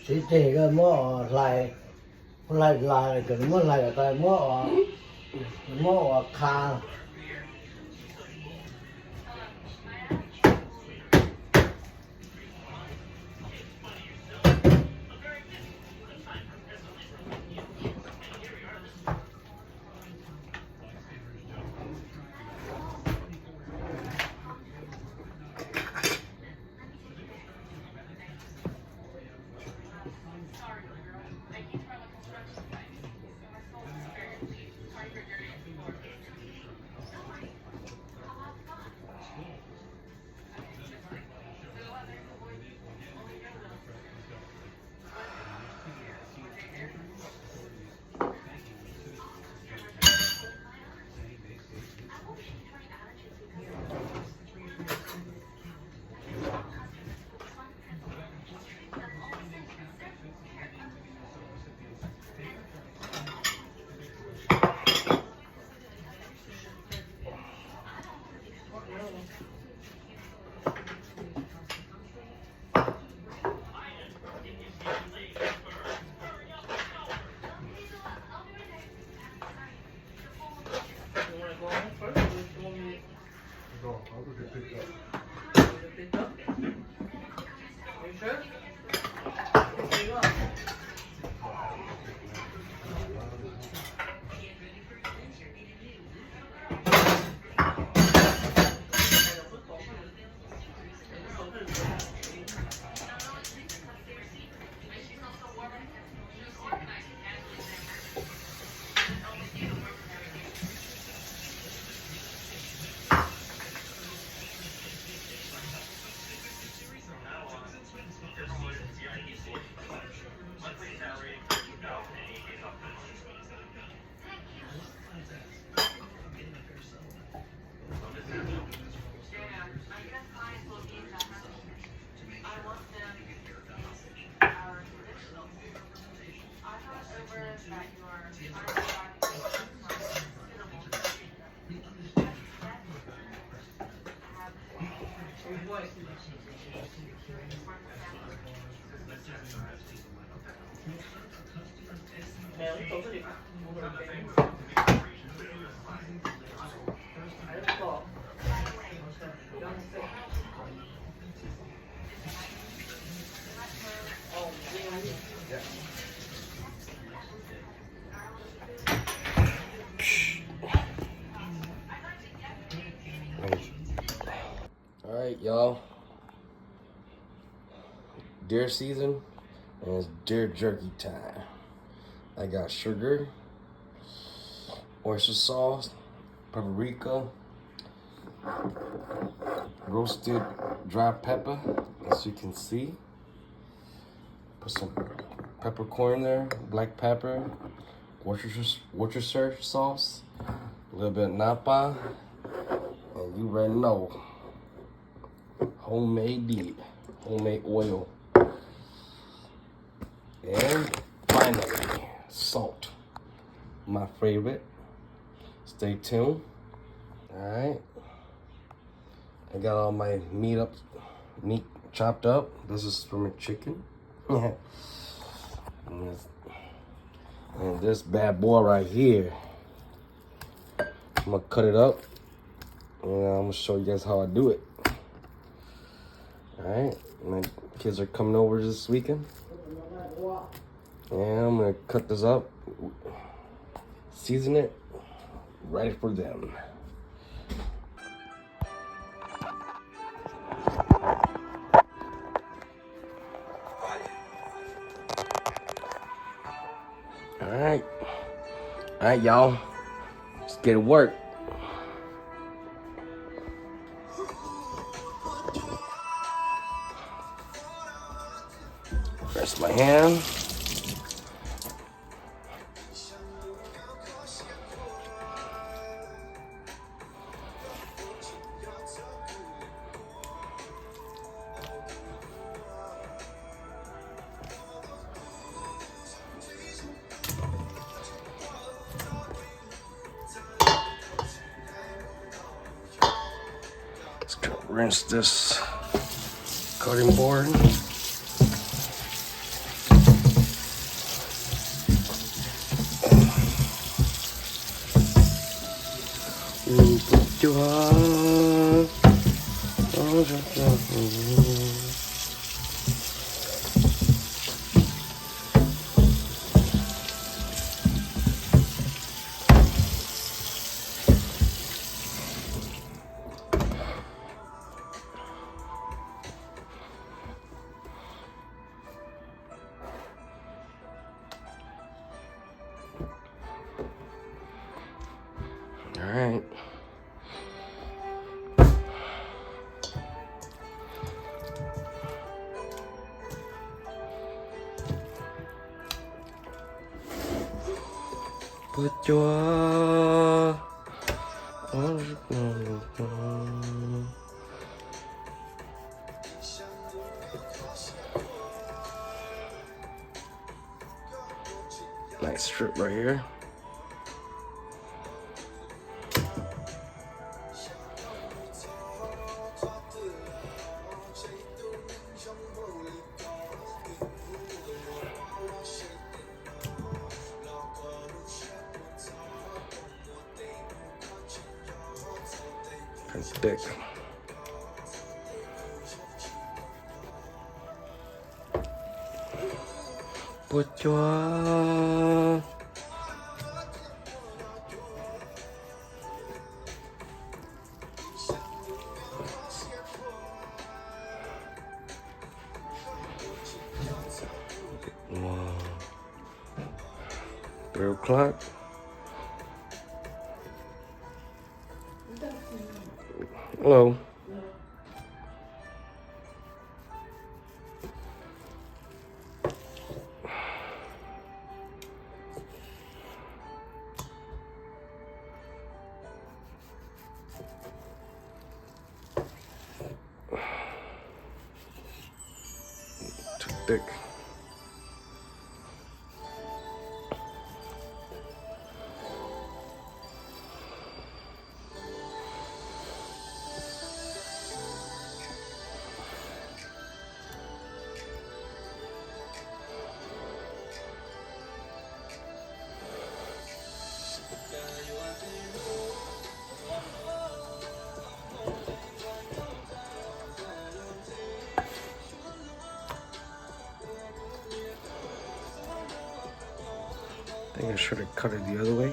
chị cái lại cái mua lại cái mua khang All right, y'all. Deer season, and it's deer jerky time. I got sugar, oyster sauce, paprika, roasted dry pepper, as you can see. Put some peppercorn there, black pepper, Worcestershire sauce, a little bit of napa, and you already know, homemade oil. And finally, salt, my favorite. Stay tuned. All right, I got all my meat chopped up. This is from a chicken. and this bad boy right here, I'm gonna cut it up, and I'm gonna show you guys how I do it. All right, my kids are coming over this weekend. And I'm gonna cut this up, season it, ready for them. All right, y'all, let's get to work. Press my hand. Let's go rinse this cutting board. All right. Put your nice strip right here. Thick. Put your wow. 3 o'clock. Hello. Too thick. I think I should have cut it the other way.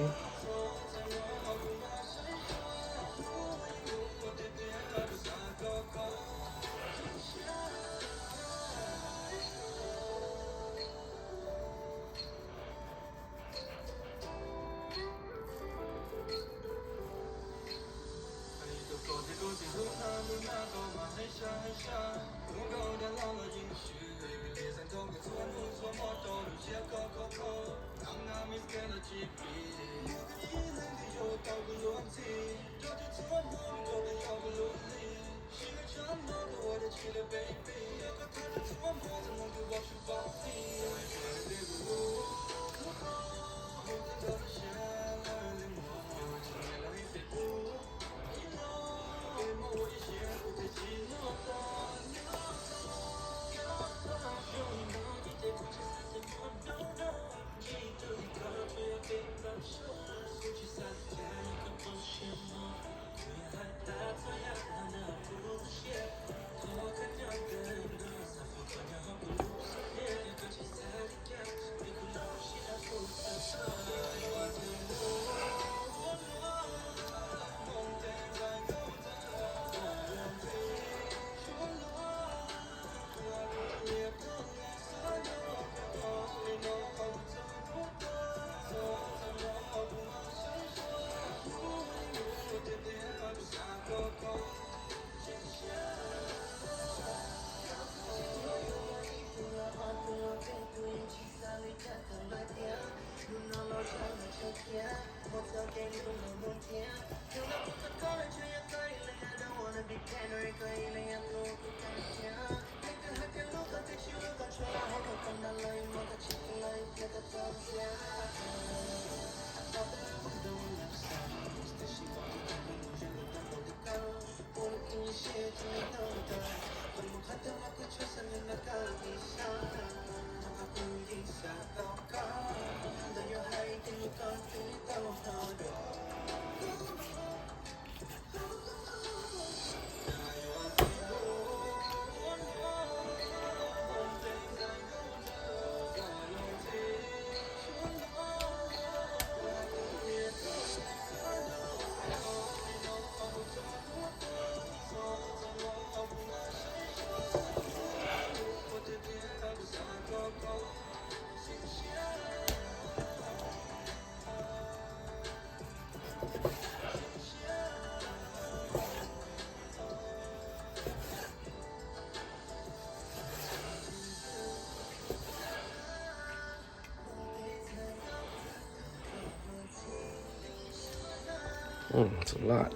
It's a lot.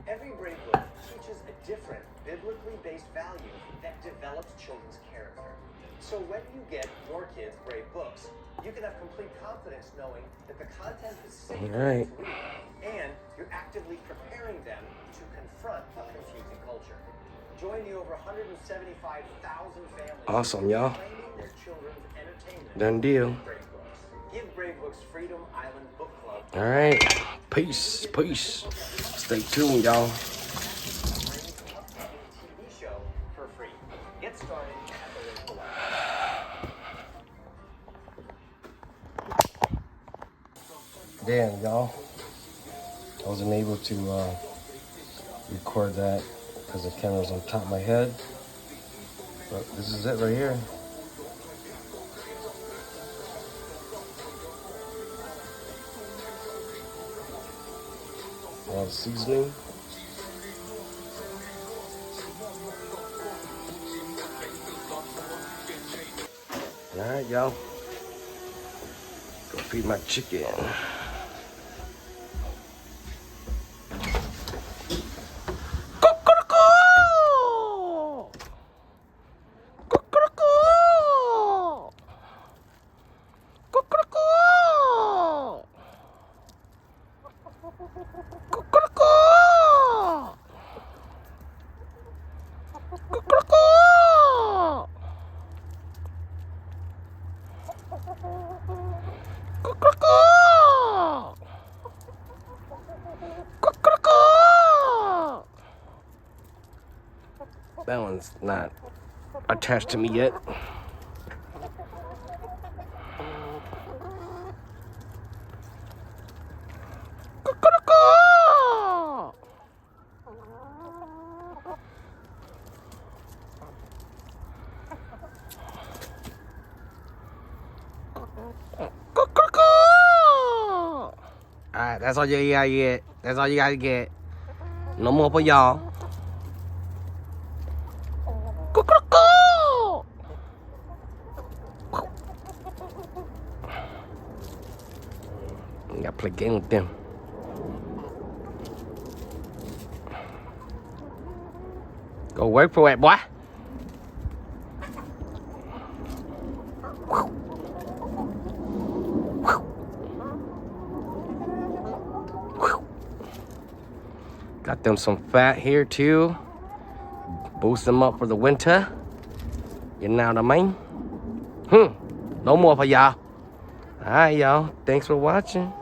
Every Brave book teaches a different, biblically based value that develops children's character. So when you get your kids Brave books, you can have complete confidence knowing that the content is safe to read, and you're actively preparing them to confront a confusing culture. Join the over 175,000 families Awesome, y'all. claiming their children's entertainment Done deal. with Brave books. Give Brave Books Freedom Island Book Club. All right. Peace. Peace. Stay tuned, y'all. TV show for free. Get started at the link below. Damn, y'all. I wasn't able to record that because the camera's on top of my head. But this is it right here. All the seasoning. All right, y'all. Go feed my chicken. Cuckoo! That one's not attached to me yet. Alright, that's all you gotta get. That's all you gotta get. No more for y'all. You gotta play game with them. Go work for it, boy. Got them some fat here too. Boost them up for the winter. You know what I mean? No more for y'all. Alright, y'all. Thanks for watching.